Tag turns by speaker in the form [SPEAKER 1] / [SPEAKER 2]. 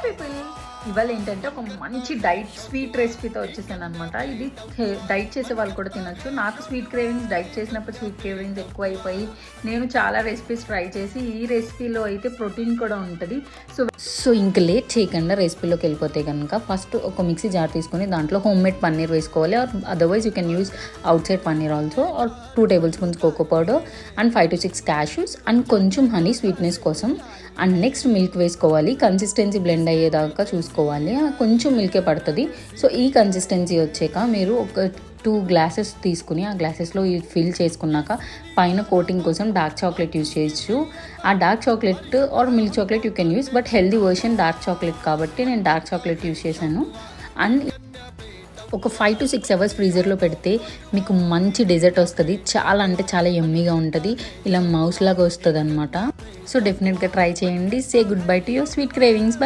[SPEAKER 1] People, ఇవాళ ఏంటంటే ఒక మంచి డైట్ స్వీట్ రెసిపీతో వచ్చేసాను అనమాట. ఇది డైట్ చేసే వాళ్ళు కూడా తినొచ్చు. నాకు స్వీట్ క్రేవింగ్స్, డైట్ చేసినప్పుడు స్వీట్ క్రేవింగ్స్ ఎక్కువ అయిపోయి నేను చాలా రెసిపీస్ ట్రై చేసి ఈ రెసిపీలో అయితే ప్రోటీన్ కూడా ఉంటుంది. సో ఇంక లేట్ చేయకుండా రెసిపీలోకి వెళ్ళిపోతే కనుక ఫస్ట్ ఒక మిక్సీ జార్ తీసుకొని దాంట్లో హోమ్ మేడ్ పన్నీర్ వేసుకోవాలి. Or otherwise you can use outside paneer also. Or 2 tablespoons cocoa powder and 5 to 6 cashews and కొంచెం హనీ స్వీట్నెస్ కోసం. అండ్ నెక్స్ట్ మిల్క్ వేసుకోవాలి. కన్సిస్టెన్సీ బ్లెండ్ అయ్యేదాకా చూసుకోవాలి. కొంచెం మిల్కే పడుతుంది. సో ఈ కన్సిస్టెన్సీ వచ్చాక మీరు ఒక 2 గ్లాసెస్ తీసుకుని ఆ గ్లాసెస్లో ఫిల్ చేసుకున్నాక పైన కోటింగ్ కోసం డార్క్ చాక్లెట్ యూస్ చేయొచ్చు. ఆ dark chocolate are milk chocolate you can use, but healthy version dark chocolate కాబట్టి నేను డార్క్ చాక్లెట్ యూస్ చేశాను. అండ్ ఒక 5 to 6 అవర్స్ ఫ్రీజర్లో పెడితే మీకు మంచి డెజర్ట్ వస్తుంది. చాలా అంటే చాలా యమ్మీగా ఉంటుంది. ఇలా మౌస్ లాగా వస్తుంది అనమాట. సో డెఫినెట్గా ట్రై చేయండి. Say good bye to your sweet cravings.